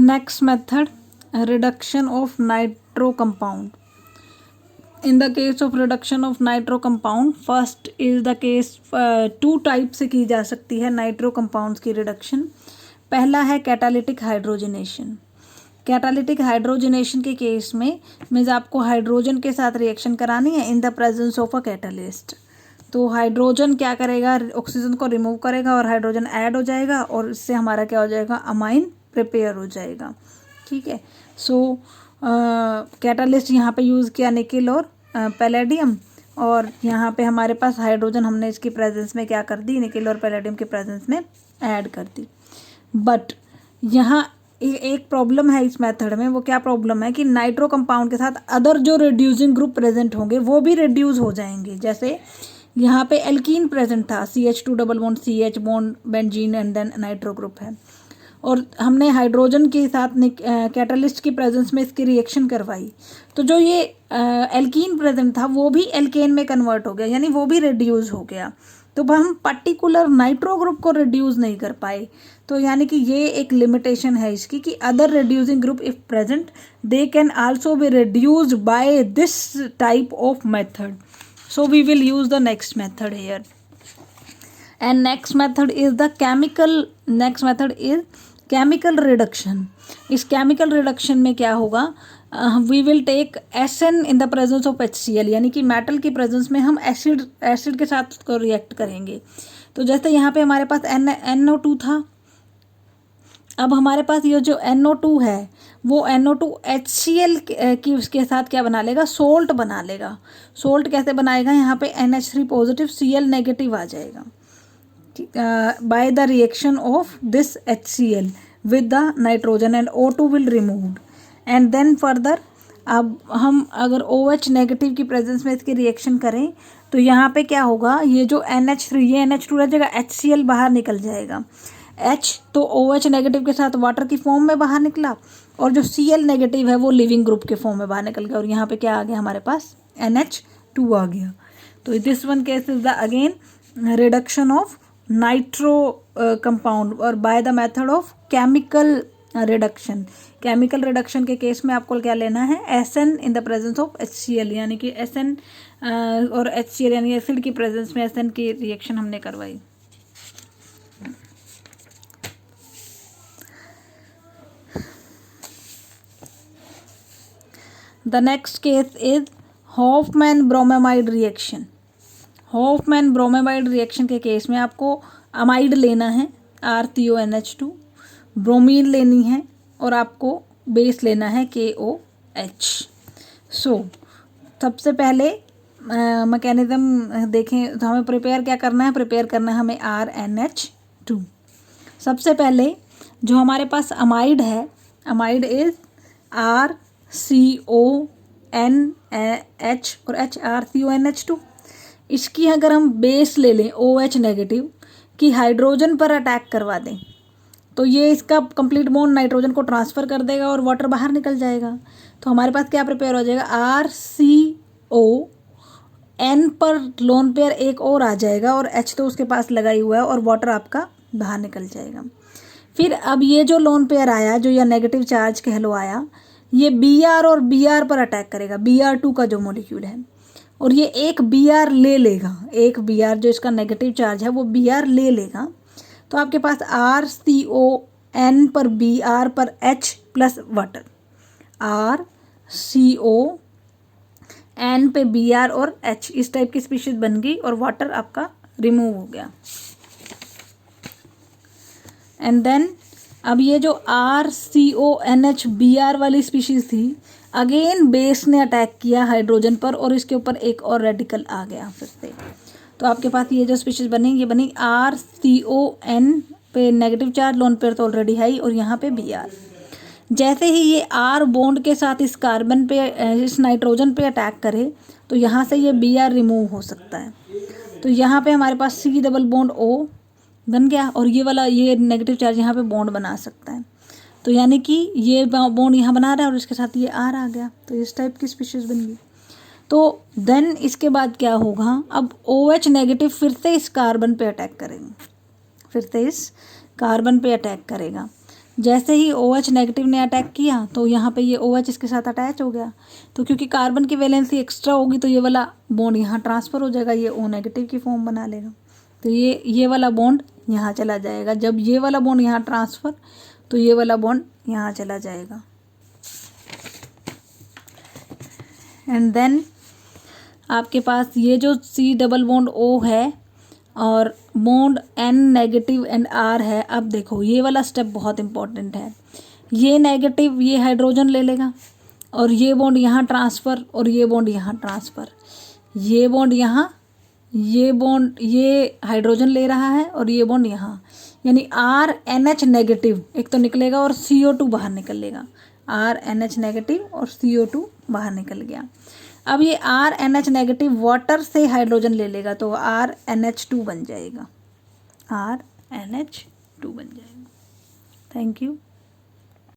Next method, reduction of nitro compound. In the case of reduction of nitro compound, first is the case two type से की जा सकती है nitro compounds की reduction. पहला है कैटालिटिक हाइड्रोजनेशन. कैटालिटिक हाइड्रोजनेशन के केस में मीन्स आपको हाइड्रोजन के साथ रिएक्शन करानी है इन the presence of a catalyst. तो हाइड्रोजन क्या करेगा, ऑक्सीजन को रिमूव करेगा और हाइड्रोजन ऐड हो जाएगा और इससे हमारा क्या हो जाएगा, अमाइन प्रिपेयर हो जाएगा. ठीक है. सो कैटालिस्ट यहाँ पे यूज़ किया निकिल और पैलेडियम, और यहाँ पे हमारे पास हाइड्रोजन हमने इसकी प्रेजेंस में क्या कर दी, निकिल और पैलेडियम के प्रेजेंस में ऐड कर दी. बट यहाँ एक प्रॉब्लम है इस मेथड में. वो क्या प्रॉब्लम है कि नाइट्रो कंपाउंड के साथ अदर जो रिड्यूसिंग ग्रुप प्रेजेंट होंगे वो भी रिड्यूस हो जाएंगे. जैसे यहाँ पे एल्कीन प्रेजेंट था, CH2 double bond CH bond benzene and then nitro group है, और हमने हाइड्रोजन के साथ कैटालिस्ट की प्रेजेंस में इसकी रिएक्शन करवाई. तो जो ये एल्कीन प्रेजेंट था वो भी एल्केन में कन्वर्ट हो गया, यानी वो भी रिड्यूस हो गया. तो हम पर्टिकुलर नाइट्रो ग्रुप को रिड्यूस नहीं कर पाए. तो यानी कि ये एक लिमिटेशन है इसकी कि other reducing group if present they can also be reduced by this type of method. So we will use the next method here. And next method is chemical reduction. इस chemical reduction में क्या होगा, we will take SN in the presence of HCl, यानी कि metal की presence में हम acid के साथ उसको रिएक्ट करेंगे. तो जैसे यहाँ पे हमारे पास NO2 था, अब हमारे पास ये जो NO2 है वो NO2 HCl की उसके साथ क्या बना लेगा, सोल्ट बना लेगा. सोल्ट कैसे बनाएगा, यहाँ पे NH3 पॉजिटिव Cl नेगेटिव आ जाएगा by the reaction of this HCl with the nitrogen and O2 will removed. And then further अब हम अगर OH नेगेटिव की प्रेजेंस में इसकी रिएक्शन करें तो यहाँ पे क्या होगा, ये जो NH3 ये NH2 रह जाएगा, HCl बाहर निकल जाएगा. H तो OH नेगेटिव के साथ वाटर की फॉर्म में बाहर निकला, और जो Cl नेगेटिव है वो लिविंग ग्रुप के फॉर्म में बाहर निकल गया, और यहाँ पे क्या आ गया हमारे पास, NH2 आ गया. तो this one case is the again reduction of nitro compound or by the method of chemical reduction. Chemical reduction के केस में आपको क्या लेना है, SN in the presence of HCl, यानी कि SN और HCl यानी एसिड की प्रेजेंस में SN की रिएक्शन हमने करवाई. The next case is Hofmann bromamide reaction. Hofmann bromamide reaction के केस में आपको अमाइड लेना है RCONH2, ब्रोमीन लेनी है और आपको बेस लेना है KOH. सबसे पहले मैकेनिज्म देखें तो हमें प्रिपेयर क्या करना है, प्रिपेयर करना है हमें RNH2. सबसे पहले जो हमारे पास अमाइड है, अमाइड इज RCONH और HRCONH2. इसकी अगर हम बेस ले लें OH नेगेटिव की हाइड्रोजन पर अटैक करवा दें तो ये इसका कंप्लीट बॉन्ड नाइट्रोजन को ट्रांसफ़र कर देगा और वाटर बाहर निकल जाएगा. तो हमारे पास क्या प्रिपेयर हो जाएगा, RCON पर लोन पेयर एक और आ जाएगा और H तो उसके पास लगा ही हुआ है और वाटर आपका बाहर निकल जाएगा. फिर अब ये जो लोन पेयर आया, जो यह नेगेटिव चार्ज कहलो आया, ये Br और Br पर अटैक करेगा, Br2 का जो मॉलिक्यूल है, और ये एक Br ले लेगा, एक Br जो इसका नेगेटिव चार्ज है वो Br ले लेगा. तो आपके पास RCON पर Br पर H प्लस वाटर, RCON पे Br और H, इस टाइप की स्पीशीज बन गई और वाटर आपका रिमूव हो गया. एंड देन अब ये जो RCONH Br वाली स्पीशीज़ थी, अगेन बेस ने अटैक किया हाइड्रोजन पर और इसके ऊपर एक और रेडिकल आ गया फिर से. तो आपके पास ये जो स्पीशीज़ बनी, ये बनी RCON पे नेगेटिव चार्ज, लोन पेयर तो ऑलरेडी है ही, और यहाँ पे Br. जैसे ही ये R बॉन्ड के साथ इस कार्बन पे, इस नाइट्रोजन पे अटैक करे तो यहाँ से ये Br रिमूव हो सकता है. तो यहाँ पे हमारे पास C डबल बॉन्ड O बन गया और ये वाला ये नेगेटिव चार्ज यहाँ पे बॉन्ड बना सकता है. तो यानी कि ये बॉन्ड यहाँ बना रहा है और इसके साथ ये R आ गया, तो इस टाइप की स्पीशीज़ बन गई. तो देन इसके बाद क्या होगा, अब OH नेगेटिव फिर से इस कार्बन पे अटैक करेंगे, फिर से इस कार्बन पे अटैक करेगा. जैसे ही OH नेगेटिव ने अटैक किया तो यहाँ पे ये OH इसके साथ अटैच हो गया, तो क्योंकि कार्बन की वैलेंसी एक्स्ट्रा होगी तो ये वाला बॉन्ड यहाँ ट्रांसफ़र हो जाएगा, ये O नेगेटिव की फॉर्म बना लेगा, तो ये वाला बॉन्ड यहाँ चला जाएगा। जब ये वाला बॉन्ड यहाँ ट्रांसफ़र, तो ये वाला बॉन्ड यहाँ चला जाएगा। एंड देन आपके पास ये जो C डबल बॉन्ड O है और bond N negative and R है। अब देखो ये वाला स्टेप बहुत इंपॉर्टेंट है। ये नेगेटिव ये हाइड्रोजन ले लेगा और ये बॉन्ड यहाँ ट्रांसफ़र और ये बॉन्ड यहाँ ट्रांसफ़र, ये बॉन्ड यहाँ, ये बॉन्ड ये हाइड्रोजन ले रहा है और ये बॉन्ड यहाँ, यानी RNH नेगेटिव एक तो निकलेगा और CO2 बाहर निकलेगा। RNH नेगेटिव और CO2 बाहर निकल गया। अब ये RNH नेगेटिव वाटर से हाइड्रोजन ले लेगा तो RNH2 बन जाएगा, RNH2 बन जाएगा। Thank you.